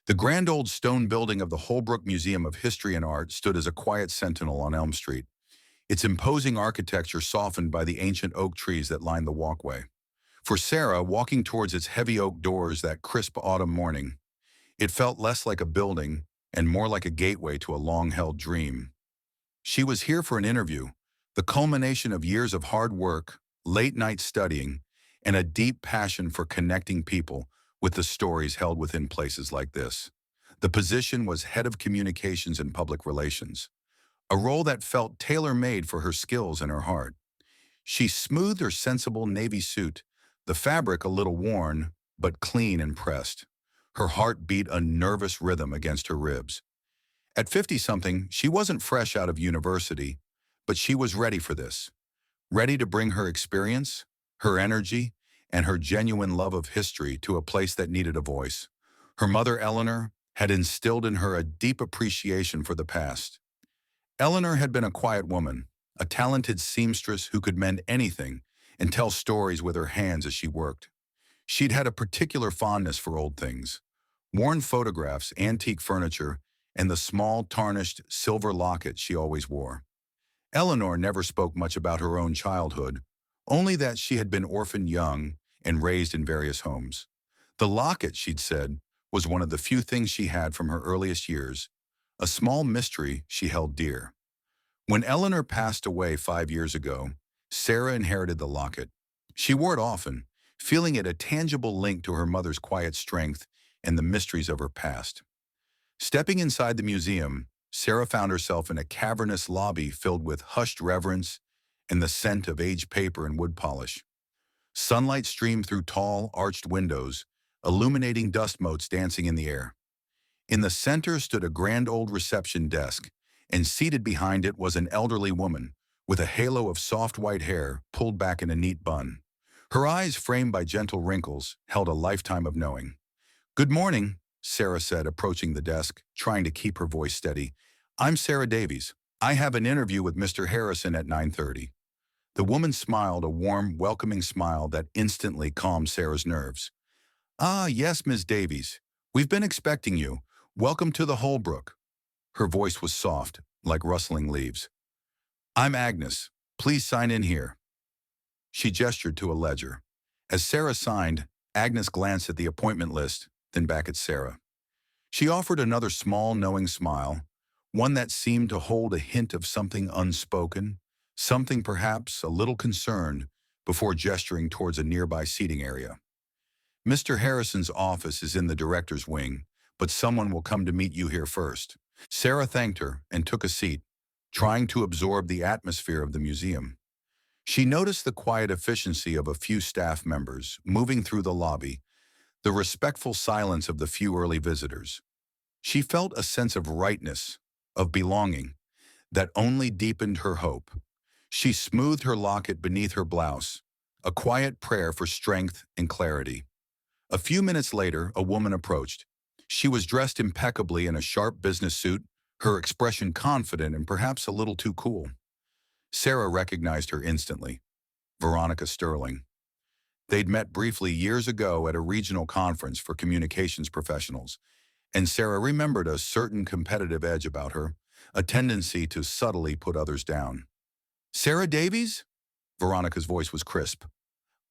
The grand old stone building of the Holbrook Museum of History and Art stood as a quiet sentinel on Elm Street, its imposing architecture softened by the ancient oak trees that lined the walkway. For Sarah, walking towards its heavy oak doors that crisp autumn morning, it felt less like a building and more like a gateway to a long-held dream. She was here for an interview, the culmination of years of hard work, late-night studying, and a deep passion for connecting people with the stories held within places like this. The position was head of communications and public relations, a role that felt tailor-made for her skills and her heart. She smoothed her sensible navy suit, the fabric a little worn, but clean and pressed. Her heart beat a nervous rhythm against her ribs. At 50-something, she wasn't fresh out of university, but she was ready for this. Ready to bring her experience, her energy, and her genuine love of history to a place that needed a voice. Her mother, Eleanor, had instilled in her a deep appreciation for the past. Eleanor had been a quiet woman, a talented seamstress who could mend anything and tell stories with her hands as she worked. She'd had a particular fondness for old things, worn photographs, antique furniture, and the small, tarnished silver locket she always wore. Eleanor never spoke much about her own childhood, only that she had been orphaned young and raised in various homes. The locket, she'd said, was one of the few things she had from her earliest years, a small mystery she held dear. When Eleanor passed away 5 years ago, Sarah inherited the locket. She wore it often, feeling it a tangible link to her mother's quiet strength and the mysteries of her past. Stepping inside the museum, Sarah found herself in a cavernous lobby filled with hushed reverence and the scent of aged paper and wood polish. Sunlight streamed through tall, arched windows, illuminating dust motes dancing in the air. In the center stood a grand old reception desk, and seated behind it was an elderly woman with a halo of soft white hair pulled back in a neat bun. Her eyes, framed by gentle wrinkles, held a lifetime of knowing. "Good morning," Sarah said, approaching the desk, trying to keep her voice steady. "I'm Sarah Davies. I have an interview with Mr. Harrison at 9:30. The woman smiled, a warm, welcoming smile that instantly calmed Sarah's nerves. "Ah, yes, Miss Davies. We've been expecting you. Welcome to the Holbrook." Her voice was soft, like rustling leaves. "I'm Agnes. Please sign in here." She gestured to a ledger. As Sarah signed, Agnes glanced at the appointment list, then back at Sarah. She offered another small, knowing smile, one that seemed to hold a hint of something unspoken, something perhaps a little concerned, before gesturing towards a nearby seating area. "Mr. Harrison's office is in the director's wing, but someone will come to meet you here first." Sarah thanked her and took a seat, trying to absorb the atmosphere of the museum. She noticed the quiet efficiency of a few staff members moving through the lobby, the respectful silence of the few early visitors. She felt a sense of rightness, of belonging, that only deepened her hope. She smoothed her locket beneath her blouse, a quiet prayer for strength and clarity. A few minutes later, a woman approached. She was dressed impeccably in a sharp business suit, her expression confident and perhaps a little too cool. Sarah recognized her instantly. Veronica Sterling. They'd met briefly years ago at a regional conference for communications professionals, and Sarah remembered a certain competitive edge about her, a tendency to subtly put others down. "Sarah Davies?" Veronica's voice was crisp.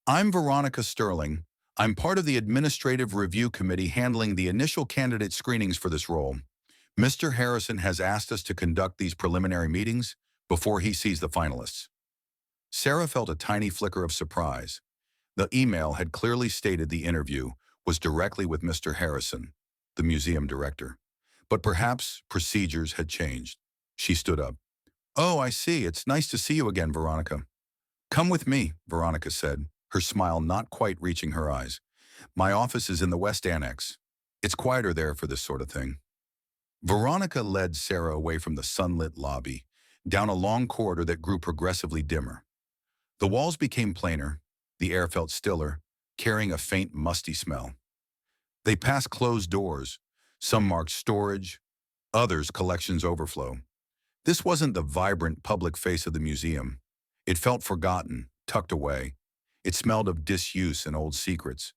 "I'm Veronica Sterling. I'm part of the administrative review committee handling the initial candidate screenings for this role. Mr. Harrison has asked us to conduct these preliminary meetings before he sees the finalists." Sarah felt a tiny flicker of surprise. The email had clearly stated the interview was directly with Mr. Harrison, the museum director. But perhaps procedures had changed. She stood up. "Oh, I see. It's nice to see you again, Veronica." "Come with me," Veronica said, her smile not quite reaching her eyes. "My office is in the West Annex. It's quieter there for this sort of thing." Veronica led Sarah away from the sunlit lobby, down a long corridor that grew progressively dimmer. The walls became plainer, the air felt stiller, carrying a faint, musty smell. They passed closed doors, some marked storage, others collections overflow. This wasn't the vibrant public face of the museum. It felt forgotten, tucked away. It smelled of disuse and old secrets.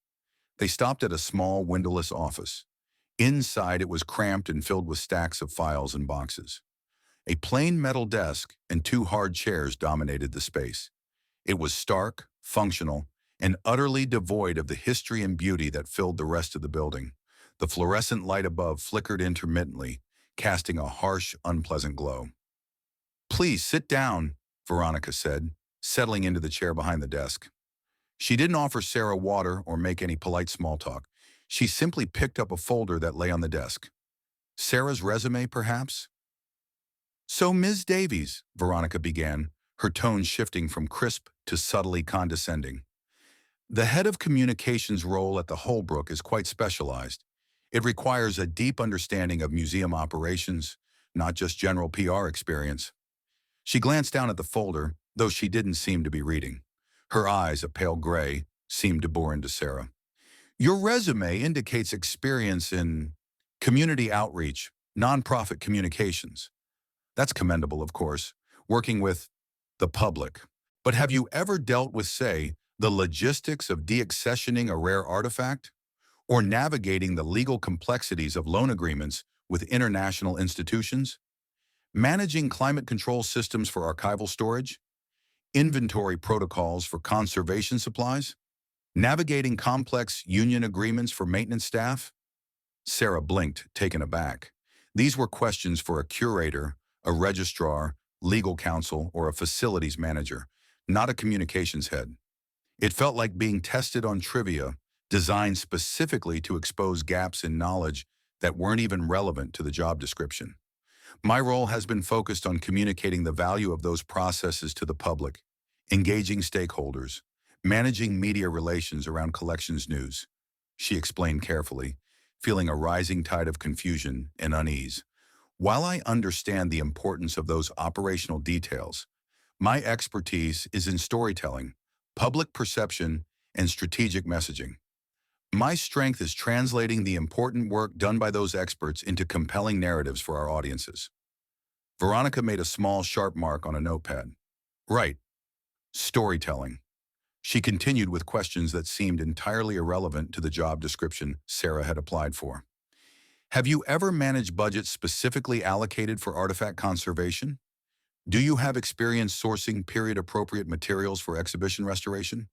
They stopped at a small, windowless office. Inside, it was cramped and filled with stacks of files and boxes. A plain metal desk and two hard chairs dominated the space. It was stark, functional, and utterly devoid of the history and beauty that filled the rest of the building. The fluorescent light above flickered intermittently, casting a harsh, unpleasant glow. "Please sit down," Veronica said, settling into the chair behind the desk. She didn't offer Sarah water or make any polite small talk. She simply picked up a folder that lay on the desk. Sarah's resume, perhaps? "So, Ms. Davies," Veronica began, her tone shifting from crisp to subtly condescending. "The head of communications role at the Holbrook is quite specialized. It requires a deep understanding of museum operations, not just general PR experience." She glanced down at the folder, though she didn't seem to be reading. Her eyes, a pale gray, seemed to bore into Sarah. "Your resume indicates experience in community outreach, nonprofit communications. That's commendable, of course, working with the public. But have you ever dealt with, say, the logistics of deaccessioning a rare artifact? Or navigating the legal complexities of loan agreements with international institutions? Managing climate control systems for archival storage? Inventory protocols for conservation supplies? Navigating complex union agreements for maintenance staff?" Sarah blinked, taken aback. These were questions for a curator, a registrar, legal counsel, or a facilities manager, not a communications head. It felt like being tested on trivia, designed specifically to expose gaps in knowledge that weren't even relevant to the job description. "My role has been focused on communicating the value of those processes to the public, engaging stakeholders, managing media relations around collections news," she explained carefully, feeling a rising tide of confusion and unease. "While I understand the importance of those operational details, my expertise is in storytelling, public perception, and strategic messaging. My strength is translating the important work done by those experts into compelling narratives for our audiences." Veronica made a small, sharp mark on a notepad. "Right. Storytelling." She continued with questions that seemed entirely irrelevant to the job description Sarah had applied for. "Have you ever managed budgets specifically allocated for artifact conservation? Do you have experience sourcing period-appropriate materials for exhibition restoration?"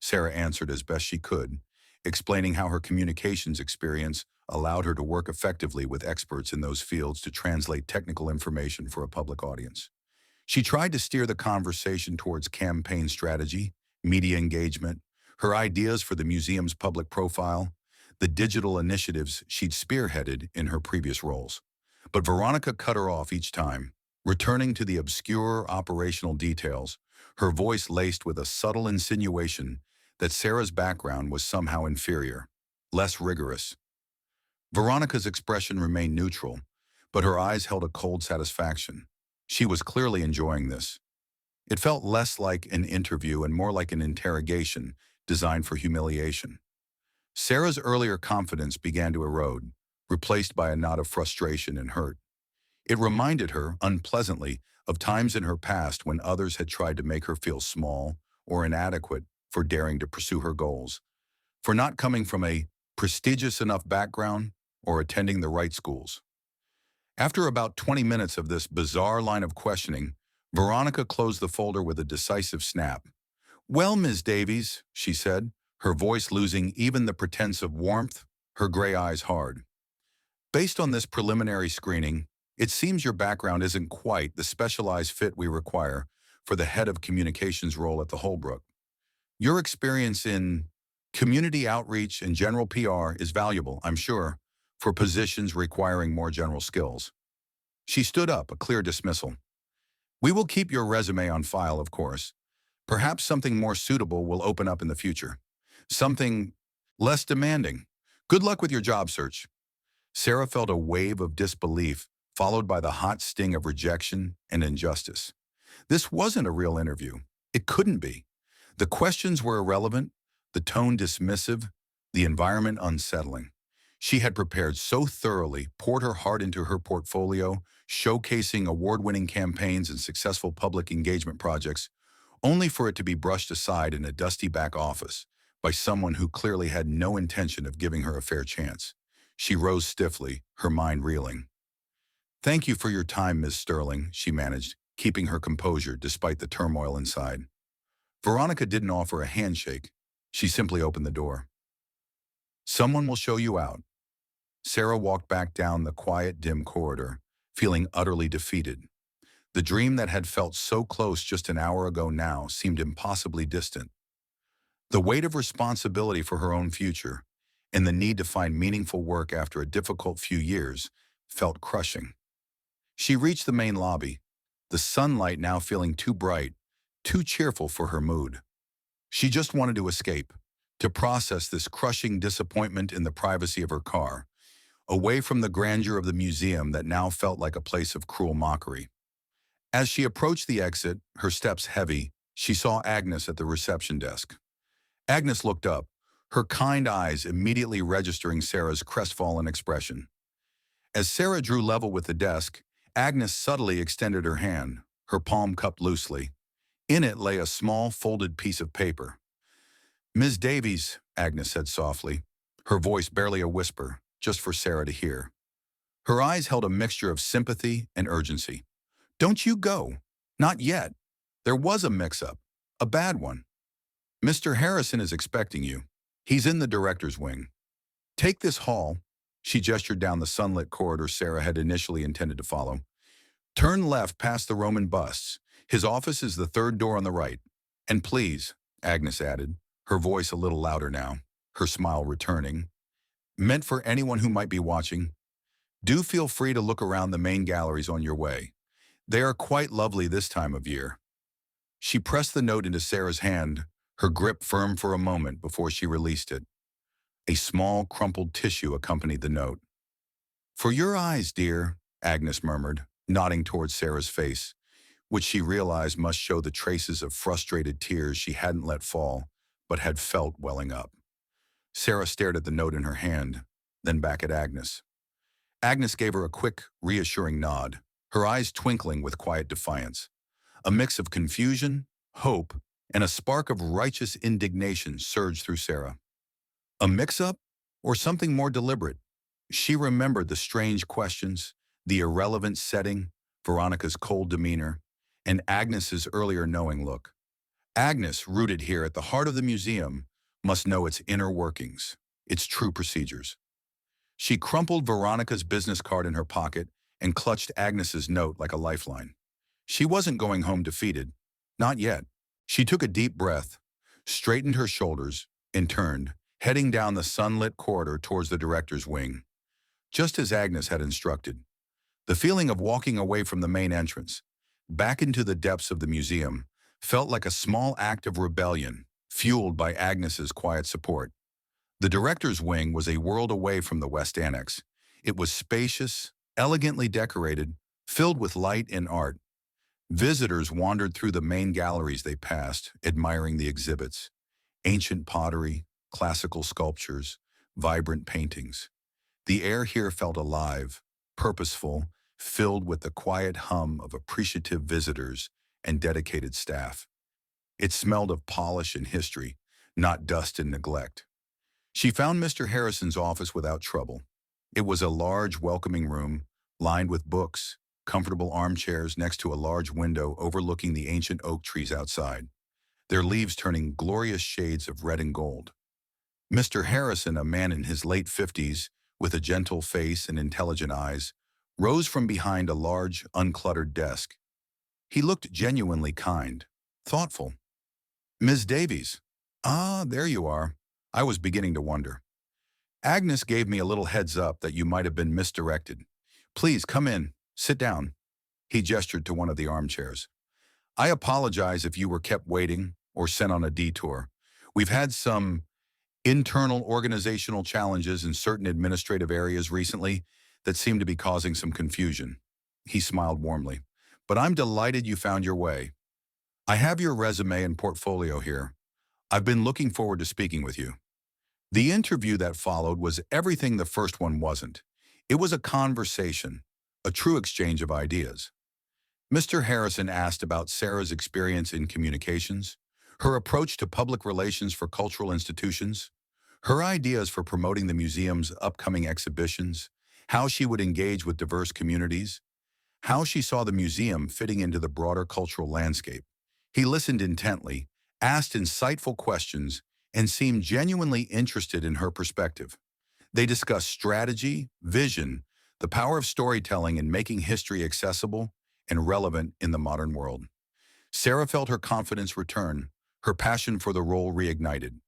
Sarah answered as best she could, explaining how her communications experience allowed her to work effectively with experts in those fields to translate technical information for a public audience. She tried to steer the conversation towards campaign strategy, media engagement, her ideas for the museum's public profile, the digital initiatives she'd spearheaded in her previous roles. But Veronica cut her off each time, returning to the obscure operational details, her voice laced with a subtle insinuation that Sarah's background was somehow inferior, less rigorous. Veronica's expression remained neutral, but her eyes held a cold satisfaction. She was clearly enjoying this. It felt less like an interview and more like an interrogation designed for humiliation. Sarah's earlier confidence began to erode, replaced by a knot of frustration and hurt. It reminded her, unpleasantly, of times in her past when others had tried to make her feel small or inadequate for daring to pursue her goals, for not coming from a prestigious enough background or attending the right schools. After about 20 minutes of this bizarre line of questioning, Veronica closed the folder with a decisive snap. "Well, Ms. Davies," she said, her voice losing even the pretense of warmth, her gray eyes hard. "Based on this preliminary screening, it seems your background isn't quite the specialized fit we require for the head of communications role at the Holbrook. Your experience in community outreach and general PR is valuable, I'm sure, for positions requiring more general skills." She stood up, a clear dismissal. "We will keep your resume on file, of course. Perhaps something more suitable will open up in the future. Something less demanding. Good luck with your job search." Sarah felt a wave of disbelief, followed by the hot sting of rejection and injustice. This wasn't a real interview. It couldn't be. The questions were irrelevant, the tone dismissive, the environment unsettling. She had prepared so thoroughly, poured her heart into her portfolio, showcasing award-winning campaigns and successful public engagement projects, only for it to be brushed aside in a dusty back office by someone who clearly had no intention of giving her a fair chance. She rose stiffly, her mind reeling. "Thank you for your time, Miss Sterling," she managed, keeping her composure despite the turmoil inside. Veronica didn't offer a handshake. She simply opened the door. "Someone will show you out." Sarah walked back down the quiet, dim corridor, feeling utterly defeated. The dream that had felt so close just an hour ago now seemed impossibly distant. The weight of responsibility for her own future and the need to find meaningful work after a difficult few years felt crushing. She reached the main lobby, the sunlight now feeling too bright, too cheerful for her mood. She just wanted to escape, to process this crushing disappointment in the privacy of her car, away from the grandeur of the museum that now felt like a place of cruel mockery. As she approached the exit, her steps heavy, she saw Agnes at the reception desk. Agnes looked up, her kind eyes immediately registering Sarah's crestfallen expression. As Sarah drew level with the desk, Agnes subtly extended her hand, her palm cupped loosely. In it lay a small, folded piece of paper. "Ms. Davies," Agnes said softly, her voice barely a whisper, just for Sarah to hear. Her eyes held a mixture of sympathy and urgency. "Don't you go. Not yet. There was a mix-up. A bad one. Mr. Harrison is expecting you. He's in the director's wing. Take this hall." She gestured down the sunlit corridor Sarah had initially intended to follow. "Turn left past the Roman busts. His office is the third door on the right. And please," Agnes added, her voice a little louder now, her smile returning, "meant for anyone who might be watching, do feel free to look around the main galleries on your way. They are quite lovely this time of year." She pressed the note into Sarah's hand, her grip firm for a moment before she released it. A small, crumpled tissue accompanied the note. "For your eyes, dear," Agnes murmured, nodding towards Sarah's face, which she realized must show the traces of frustrated tears she hadn't let fall, but had felt welling up. Sarah stared at the note in her hand, then back at Agnes. Agnes gave her a quick, reassuring nod, her eyes twinkling with quiet defiance. A mix of confusion, hope, and a spark of righteous indignation surged through Sarah. A mix-up? Or something more deliberate? She remembered the strange questions, the irrelevant setting, Veronica's cold demeanor, and Agnes's earlier knowing look. Agnes, rooted here at the heart of the museum, must know its inner workings, its true procedures. She crumpled Veronica's business card in her pocket and clutched Agnes's note like a lifeline. She wasn't going home defeated. Not yet. She took a deep breath, straightened her shoulders, and turned, heading down the sunlit corridor towards the director's wing. Just as Agnes had instructed. The feeling of walking away from the main entrance, back into the depths of the museum, felt like a small act of rebellion, fueled by Agnes's quiet support. The director's wing was a world away from the West Annex. It was spacious, elegantly decorated, filled with light and art. Visitors wandered through the main galleries they passed, admiring the exhibits. Ancient pottery, classical sculptures, vibrant paintings. The air here felt alive, purposeful, filled with the quiet hum of appreciative visitors and dedicated staff. It smelled of polish and history, not dust and neglect. She found Mr. Harrison's office without trouble. It was a large, welcoming room, lined with books, comfortable armchairs next to a large window overlooking the ancient oak trees outside, their leaves turning glorious shades of red and gold. Mr. Harrison, a man in his late 50s, with a gentle face and intelligent eyes, rose from behind a large, uncluttered desk. He looked genuinely kind, thoughtful. "Ms. Davies." "Ah, there you are. I was beginning to wonder. Agnes gave me a little heads up that you might have been misdirected. Please come in, sit down." He gestured to one of the armchairs. "I apologize if you were kept waiting or sent on a detour. We've had some internal organizational challenges in certain administrative areas recently that seem to be causing some confusion." He smiled warmly. "But I'm delighted you found your way. I have your resume and portfolio here. I've been looking forward to speaking with you." The interview that followed was everything the first one wasn't. It was a conversation, a true exchange of ideas. Mr. Harrison asked about Sarah's experience in communications, her approach to public relations for cultural institutions, Her ideas for promoting the museum's upcoming exhibitions, how she would engage with diverse communities, how she saw the museum fitting into the broader cultural landscape. He listened intently, asked insightful questions, and seemed genuinely interested in her perspective. They discussed strategy, vision, the power of storytelling in making history accessible and relevant in the modern world. Sarah felt her confidence return, her passion for the role reignited.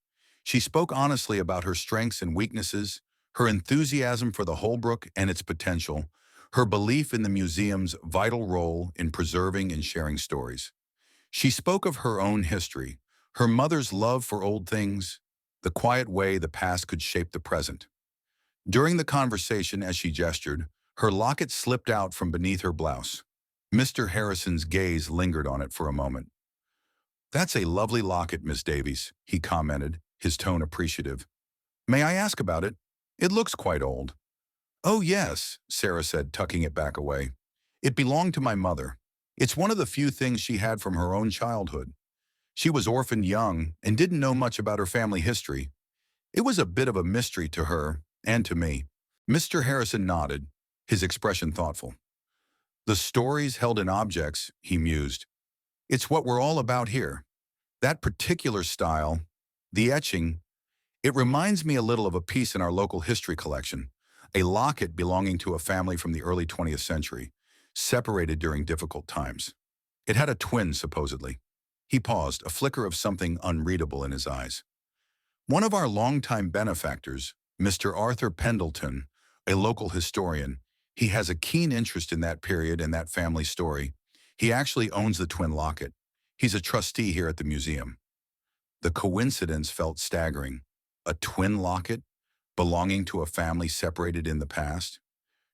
She spoke honestly about her strengths and weaknesses, her enthusiasm for the Holbrook and its potential, her belief in the museum's vital role in preserving and sharing stories. She spoke of her own history, her mother's love for old things, the quiet way the past could shape the present. During the conversation, as she gestured, her locket slipped out from beneath her blouse. Mr. Harrison's gaze lingered on it for a moment. "That's a lovely locket, Miss Davies," he commented, his tone appreciative. "May I ask about it? It looks quite old." "Oh, yes," Sarah said, tucking it back away. "It belonged to my mother. It's one of the few things she had from her own childhood. She was orphaned young and didn't know much about her family history. It was a bit of a mystery to her and to me." Mr. Harrison nodded, his expression thoughtful. "The stories held in objects," he mused. "It's what we're all about here. That particular style, the etching, it reminds me a little of a piece in our local history collection, a locket belonging to a family from the early 20th century, separated during difficult times. It had a twin, supposedly." He paused, a flicker of something unreadable in his eyes. "One of our longtime benefactors, Mr. Arthur Pendleton, a local historian, he has a keen interest in that period and that family story. He actually owns the twin locket. He's a trustee here at the museum." The coincidence felt staggering. A twin locket, belonging to a family separated in the past?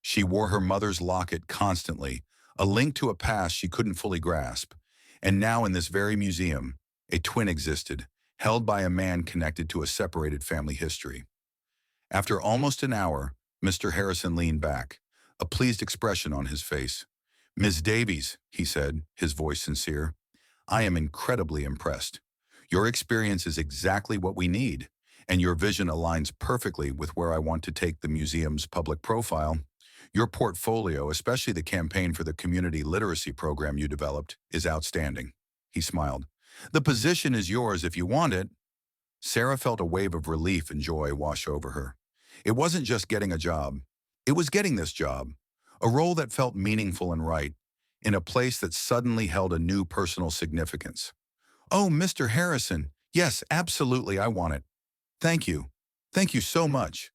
She wore her mother's locket constantly, a link to a past she couldn't fully grasp. And now in this very museum, a twin existed, held by a man connected to a separated family history. After almost an hour, Mr. Harrison leaned back, a pleased expression on his face. "Ms. Davies," he said, his voice sincere, "I am incredibly impressed. Your experience is exactly what we need, and your vision aligns perfectly with where I want to take the museum's public profile. Your portfolio, especially the campaign for the community literacy program you developed, is outstanding." He smiled. "The position is yours if you want it." Sarah felt a wave of relief and joy wash over her. It wasn't just getting a job. It was getting this job, a role that felt meaningful and right, in a place that suddenly held a new personal significance. "Oh, Mr. Harrison, yes, absolutely, I want it. Thank you. Thank you so much."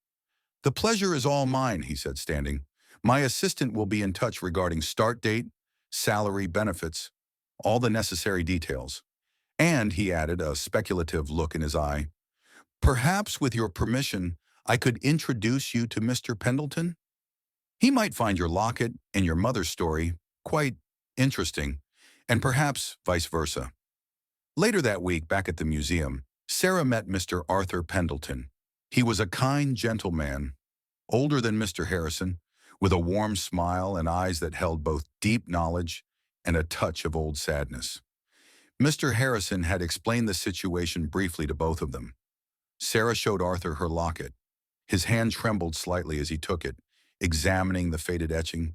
"The pleasure is all mine," he said, standing. "My assistant will be in touch regarding start date, salary, benefits, all the necessary details." And, he added, a speculative look in his eye, "perhaps with your permission, I could introduce you to Mr. Pendleton? He might find your locket and your mother's story quite interesting, and perhaps vice versa." Later that week, back at the museum, Sarah met Mr. Arthur Pendleton. He was a kind, gentle man, older than Mr. Harrison, with a warm smile and eyes that held both deep knowledge and a touch of old sadness. Mr. Harrison had explained the situation briefly to both of them. Sarah showed Arthur her locket. His hand trembled slightly as he took it, examining the faded etching,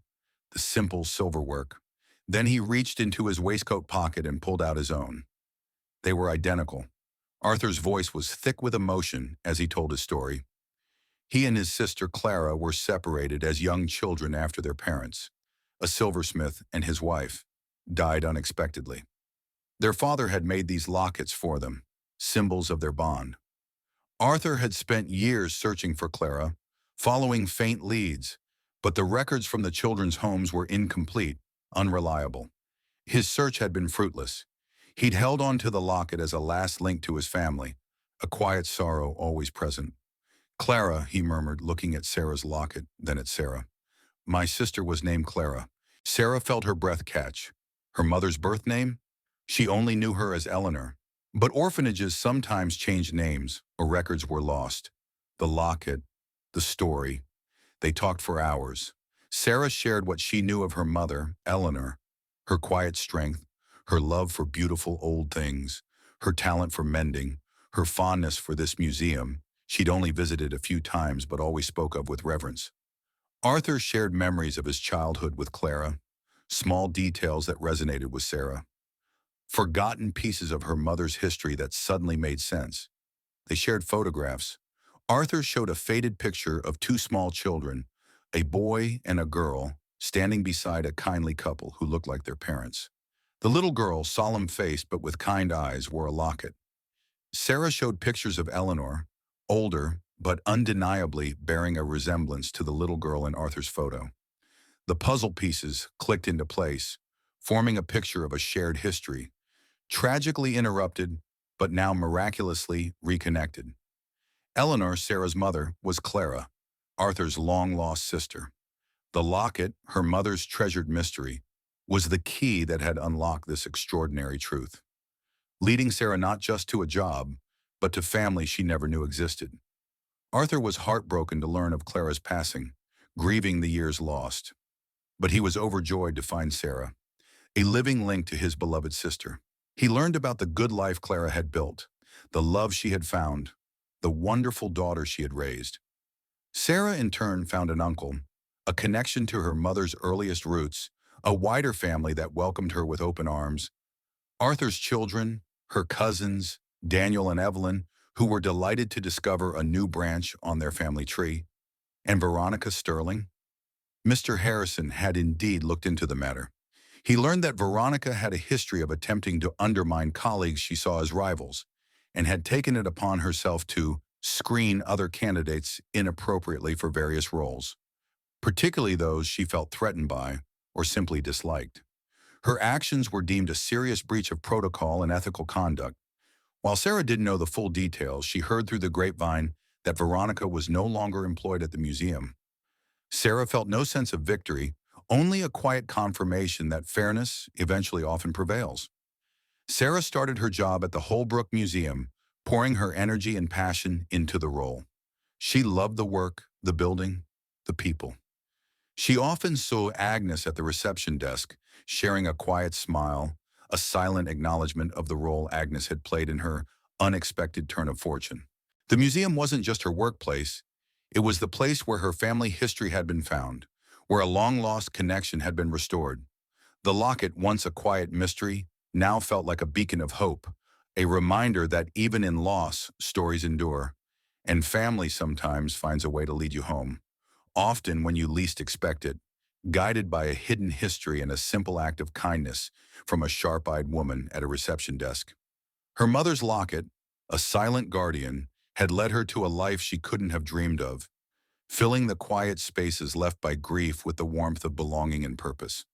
the simple silver work. Then he reached into his waistcoat pocket and pulled out his own. They were identical. Arthur's voice was thick with emotion as he told his story. He and his sister Clara were separated as young children after their parents, a silversmith and his wife, died unexpectedly. Their father had made these lockets for them, symbols of their bond. Arthur had spent years searching for Clara, following faint leads, but the records from the children's homes were incomplete, unreliable. His search had been fruitless. He'd held on to the locket as a last link to his family, a quiet sorrow always present. "Clara," he murmured, looking at Sarah's locket, then at Sarah. "My sister was named Clara." Sarah felt her breath catch. Her mother's birth name? She only knew her as Eleanor. But orphanages sometimes changed names, or records were lost. The locket, the story. They talked for hours. Sarah shared what she knew of her mother, Eleanor, her quiet strength, her love for beautiful old things, her talent for mending, her fondness for this museum. she'd only visited a few times but always spoke of with reverence. Arthur shared memories of his childhood with Clara, small details that resonated with Sarah, forgotten pieces of her mother's history that suddenly made sense. They shared photographs. Arthur showed a faded picture of two small children, a boy and a girl, standing beside a kindly couple who looked like their parents. The little girl, solemn-faced but with kind eyes, wore a locket. Sarah showed pictures of Eleanor, older but undeniably bearing a resemblance to the little girl in Arthur's photo. The puzzle pieces clicked into place, forming a picture of a shared history, tragically interrupted but now miraculously reconnected. Eleanor, Sarah's mother, was Clara, Arthur's long-lost sister. The locket, her mother's treasured mystery, was the key that had unlocked this extraordinary truth, leading Sarah not just to a job, but to family she never knew existed. Arthur was heartbroken to learn of Clara's passing, grieving the years lost. But he was overjoyed to find Sarah, a living link to his beloved sister. He learned about the good life Clara had built, the love she had found, the wonderful daughter she had raised. Sarah, in turn, found an uncle, a connection to her mother's earliest roots, a wider family that welcomed her with open arms. Arthur's children, her cousins, Daniel and Evelyn, who were delighted to discover a new branch on their family tree, and Veronica Sterling. Mr. Harrison had indeed looked into the matter. He learned that Veronica had a history of attempting to undermine colleagues she saw as rivals, and had taken it upon herself to screen other candidates inappropriately for various roles, particularly those she felt threatened by or simply disliked. Her actions were deemed a serious breach of protocol and ethical conduct. While Sarah didn't know the full details, she heard through the grapevine that Veronica was no longer employed at the museum. Sarah felt no sense of victory, only a quiet confirmation that fairness eventually often prevails. Sarah started her job at the Holbrook Museum, pouring her energy and passion into the role. She loved the work, the building, the people. She often saw Agnes at the reception desk, sharing a quiet smile, a silent acknowledgement of the role Agnes had played in her unexpected turn of fortune. The museum wasn't just her workplace, it was the place where her family history had been found, where a long-lost connection had been restored. The locket, once a quiet mystery, now felt like a beacon of hope, a reminder that even in loss, stories endure, and family sometimes finds a way to lead you home, often when you least expect it, guided by a hidden history and a simple act of kindness from a sharp-eyed woman at a reception desk. Her mother's locket, a silent guardian, had led her to a life she couldn't have dreamed of, filling the quiet spaces left by grief with the warmth of belonging and purpose.